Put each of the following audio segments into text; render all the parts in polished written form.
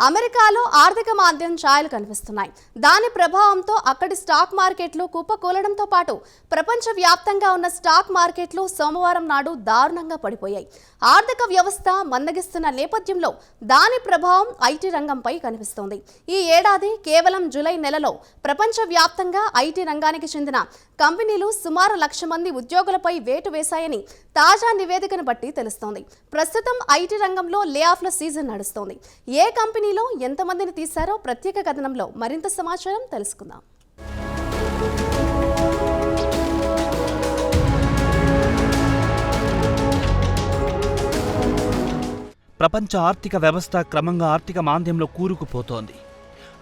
అమెరికాలో ఆర్థిక మాంద్యం ఛాయలు కనిపిస్తున్నాయి. దాని ప్రభావంతో అక్కడి స్టాక్ మార్కెట్లు కుప్పకూలడంతో పాటు ప్రపంచవ్యాప్తంగా ఉన్న స్టాక్ మార్కెట్లు సోమవారం నాడు దారుణంగా పడిపోయాయి. ఆర్థిక వ్యవస్థ మందగిస్తున్న నేపథ్యంలో దాని ప్రభావం ఐటీ రంగంపై కనిపిస్తోంది. ఈ ఏడాది కేవలం జూలై నెలలో ప్రపంచవ్యాప్తంగా ఐటీ రంగానికి చెందిన కంపెనీలు సుమారు 1,00,000 మంది ఉద్యోగులపై వేటు వేశాయని తాజా నివేదికను బట్టి తెలుస్తోంది. ప్రస్తుతం ఐటీ రంగంలో లే ఆఫ్ల సీజన్ నడుస్తోంది. ఏ కంపెనీలో ఎంతమందిని తీశారో ప్రత్యేక కథనంలో మరింత సమాచారం తెలుసుకుందాం. ప్రపంచ ఆర్థిక వ్యవస్థ క్రమంగా ఆర్థిక మాంద్యంలో కూరుకుపోతోంది.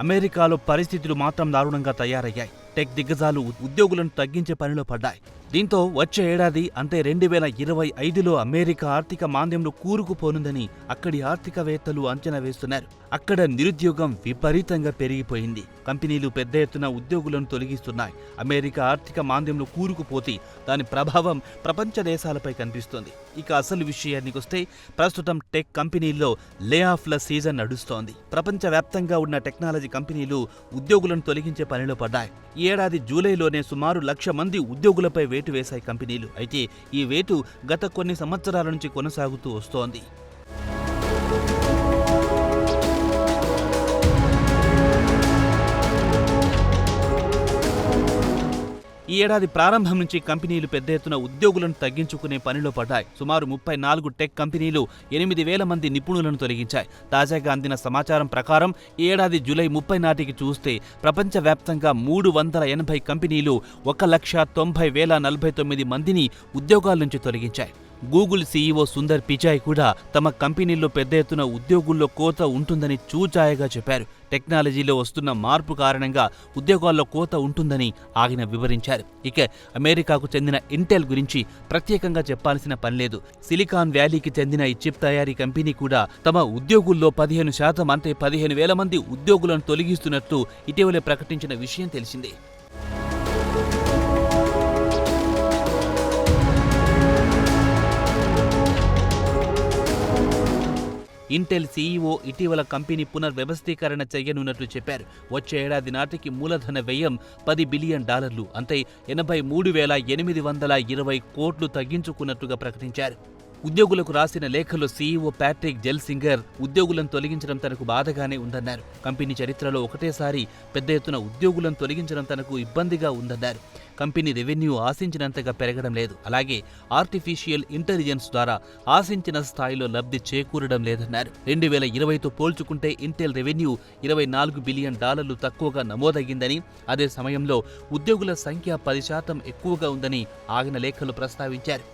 అమెరికాలో పరిస్థితులు మాత్రం దారుణంగా తయారయ్యాయి. టెక్ దిగ్గజాలు ఉద్యోగులను తగ్గించే పనిలో పడ్డాయి. దీంతో వచ్చే ఏడాది అంటే 2025లో అమెరికా ఆర్థిక మాంద్యంలో కూరుకుపోనుందని అక్కడి ఆర్థికవేత్తలు అంచనా వేస్తున్నారు. అక్కడ నిరుద్యోగం విపరీతంగా పెరిగిపోయింది. కంపెనీలు పెద్ద ఎత్తున ఉద్యోగులను తొలగిస్తున్నాయి. అమెరికా ఆర్థిక మాంద్యంలో కూరుకుపోతే దాని ప్రభావం ప్రపంచ దేశాలపై కనిపిస్తోంది. ఇక అసలు విషయానికి వస్తే ప్రస్తుతం టెక్ కంపెనీల్లో లే ఆఫ్ల సీజన్ నడుస్తోంది. ప్రపంచవ్యాప్తంగా ఉన్న టెక్నాలజీ కంపెనీలు ఉద్యోగులను తొలగించే పనిలో పడ్డాయి. ఈ ఏడాది జూలైలోనే సుమారు 1,00,000 మంది ఉద్యోగులపై వేటు వేశాయి కంపెనీలు. అయితే ఈ వేటు గత కొన్ని సంవత్సరాల నుంచి కొనసాగుతూ వస్తోంది. ఈ ఏడాది ప్రారంభం నుంచి కంపెనీలు పెద్ద ఎత్తున ఉద్యోగులను తగ్గించుకునే పనిలో పడ్డాయి. సుమారు 34 టెక్ కంపెనీలు 8,000 మంది నిపుణులను తొలగించాయి. తాజాగా అందిన సమాచారం ప్రకారం ఈ ఏడాది జూలై 30 నాటికి చూస్తే ప్రపంచవ్యాప్తంగా 380 కంపెనీలు 1,90,049 మందిని ఉద్యోగాల నుంచి తొలగించాయి. గూగుల్ సీఈఓ సుందర్ పిచాయ్ కూడా తమ కంపెనీల్లో పెద్ద ఎత్తున ఉద్యోగుల్లో కోత ఉంటుందని చూచాయగా చెప్పారు. టెక్నాలజీలో వస్తున్న మార్పు కారణంగా ఉద్యోగాల్లో కోత ఉంటుందని ఆయన వివరించారు. ఇక అమెరికాకు చెందిన ఇంటెల్ గురించి ప్రత్యేకంగా చెప్పాల్సిన పనిలేదు. సిలికాన్ వ్యాలీకి చెందిన ఈ చిప్ తయారీ కంపెనీ కూడా తమ ఉద్యోగుల్లో 15% అంటే 15,000 మంది ఉద్యోగులను తొలగిస్తున్నట్టు ఇటీవలే ప్రకటించిన విషయం తెలిసిందే. ఇంటెల్ సీఈఓ ఇటీవల కంపెనీ పునర్వ్యవస్థీకరణ చేయనున్నట్లు చెప్పారు. వచ్చే ఏడాది నాటికి మూలధన వ్యయం $10 బిలియన్ అంటే 83,820 కోట్లు తగ్గించుకున్నట్టుగా ప్రకటించారు. ఉద్యోగులకు రాసిన లేఖలో సీఈఓ ప్యాట్రిక్ జెల్సింగర్ ఉద్యోగులను తొలగించడం తనకు బాధగానే ఉందన్నారు. కంపెనీ చరిత్రలో ఒకటేసారి పెద్ద ఎత్తున ఉద్యోగులను తొలగించడం తనకు ఇబ్బందిగా ఉందన్నారు. కంపెనీ రెవెన్యూ ఆశించినంతగా పెరగడం లేదు. అలాగే ఆర్టిఫిషియల్ ఇంటెలిజెన్స్ ద్వారా ఆశించిన స్థాయిలో లబ్ధి చేకూరడం లేదన్నారు. 2020తో పోల్చుకుంటే ఇంటెల్ రెవెన్యూ $24 బిలియన్ తక్కువగా నమోదయ్యిందని, అదే సమయంలో ఉద్యోగుల సంఖ్య 10% ఎక్కువగా ఉందని ఆయన లేఖలు ప్రస్తావించారు.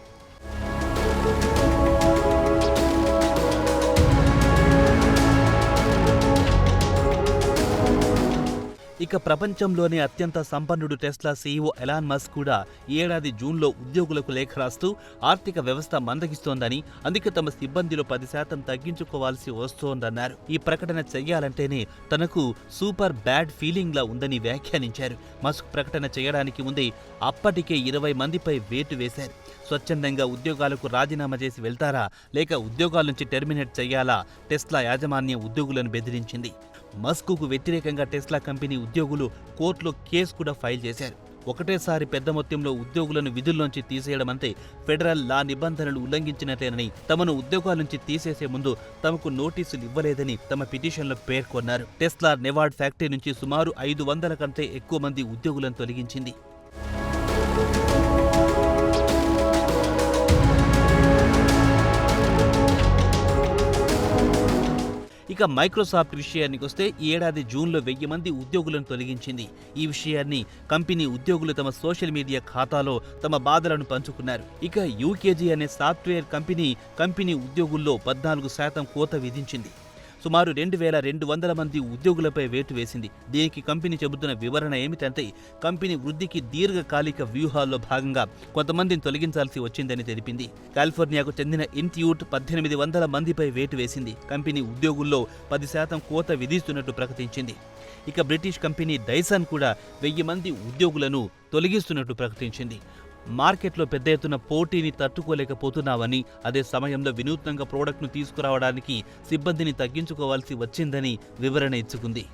ఇక ప్రపంచంలోనే అత్యంత సంపన్నుడు టెస్లా సీఈఓ ఎలాన్ మస్క్ కూడా ఈ ఏడాది జూన్లో ఉద్యోగులకు లేఖ రాస్తూ ఆర్థిక వ్యవస్థ మందగిస్తోందని, అందుకే తమ సిబ్బందిలో 10% తగ్గించుకోవాల్సి వస్తోందన్నారు. ఈ ప్రకటన చెయ్యాలంటేనే తనకు సూపర్ బ్యాడ్ ఫీలింగ్ లా ఉందని వ్యాఖ్యానించారు. మస్క్ ప్రకటన చేయడానికి ముందే అప్పటికే 20 మందిపై వేటు వేశారు. స్వచ్ఛందంగా ఉద్యోగాలకు రాజీనామా చేసి వెళ్తారా లేక ఉద్యోగాల నుంచి టెర్మినేట్ చేయాలా? టెస్లా యాజమాన్యం ఉద్యోగులను బెదిరించింది. మస్క్కు వ్యతిరేకంగా టెస్లా కంపెనీ ఉద్యోగులు కోర్టులో కేసు కూడా ఫైల్ చేశారు. ఒకటేసారి పెద్ద మొత్తంలో ఉద్యోగులను విధుల్లోంచి తీసేయడమంటే ఫెడరల్ లా నిబంధనలు ఉల్లంఘించినట్లేనని, తమను ఉద్యోగాల నుంచి తీసేసే ముందు తమకు నోటీసులు ఇవ్వలేదని తమ పిటిషన్లో పేర్కొన్నారు. టెస్లా నెవాడ్ ఫ్యాక్టరీ నుంచి సుమారు 500 కంటే ఎక్కువ మంది ఉద్యోగులను తొలగించింది. ఇక మైక్రోసాఫ్ట్ విషయానికి వస్తే ఈ ఏడాది జూన్లో 1000 మంది ఉద్యోగులను తొలగించింది. ఈ విషయాన్ని కంపెనీ ఉద్యోగులు తమ సోషల్ మీడియా ఖాతాలో తమ బాధలను పంచుకున్నారు. ఇక యూకేజీ అనే సాఫ్ట్వేర్ కంపెనీ ఉద్యోగుల్లో 14% కోత విధించింది. సుమారు 2,200 మంది ఉద్యోగులపై వేటు వేసింది. దీనికి కంపెనీ చెబుతున్న వివరణ ఏమిటంటే కంపెనీ వృద్ధికి దీర్ఘకాలిక వ్యూహాల్లో భాగంగా కొంతమందిని తొలగించాల్సి వచ్చిందని తెలిపింది. కాలిఫోర్నియాకు చెందిన ఇన్స్టిట్యూట్ 1,800 మందిపై వేటు వేసింది. కంపెనీ ఉద్యోగుల్లో 10% కోత విధిస్తున్నట్టు ప్రకటించింది. ఇక బ్రిటిష్ కంపెనీ డైసన్ కూడా 1000 మంది ఉద్యోగులను తొలగిస్తున్నట్టు ప్రకటించింది. మార్కెట్లో పెద్ద ఎత్తున పోటీని తట్టుకోలేకపోతున్నామని, అదే సమయంలో వినూత్నంగా ప్రోడక్ట్ను తీసుకురావడానికి సిబ్బందిని తగ్గించుకోవాల్సి వచ్చిందని వివరణ ఇచ్చుకుంది.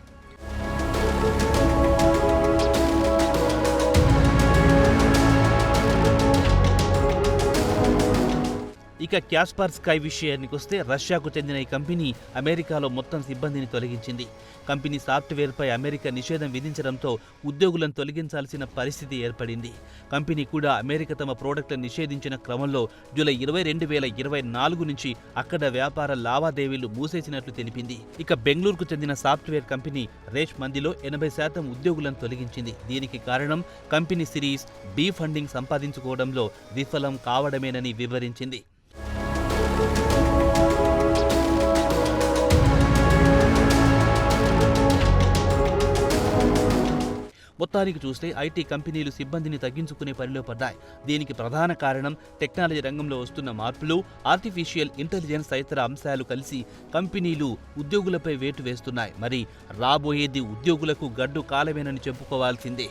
ఇక క్యాస్పర్ స్కై విషయానికి వస్తే రష్యాకు చెందిన ఈ కంపెనీ అమెరికాలో మొత్తం సిబ్బందిని తొలగించింది. కంపెనీ సాఫ్ట్వేర్పై అమెరికా నిషేధం విధించడంతో ఉద్యోగులను తొలగించాల్సిన పరిస్థితి ఏర్పడింది. కంపెనీ కూడా అమెరికా తమ ప్రోడక్ట్లను నిషేధించిన క్రమంలో జూలై 22, 2024 నుంచి అక్కడ వ్యాపార లావాదేవీలు మూసేసినట్లు తెలిపింది. ఇక బెంగళూరుకు చెందిన సాఫ్ట్వేర్ కంపెనీ రేష్ మందిలో 80% ఉద్యోగులను తొలగించింది. దీనికి కారణం కంపెనీ సిరీస్ బి ఫండింగ్ సంపాదించుకోవడంలో విఫలం కావడమేనని వివరించింది. మొత్తానికి చూస్తే ఐటీ కంపెనీలు సిబ్బందిని తగ్గించుకునే పనిలో పడ్డాయి. దీనికి ప్రధాన కారణం టెక్నాలజీ రంగంలో వస్తున్న మార్పులు, ఆర్టిఫిషియల్ ఇంటెలిజెన్స్ తదితర అంశాలు కలిసి కంపెనీలు ఉద్యోగులపై వేటు వేస్తున్నాయి. మరి రాబోయేది ఉద్యోగులకు గడ్డు కాలమేనని చెప్పుకోవాల్సిందే.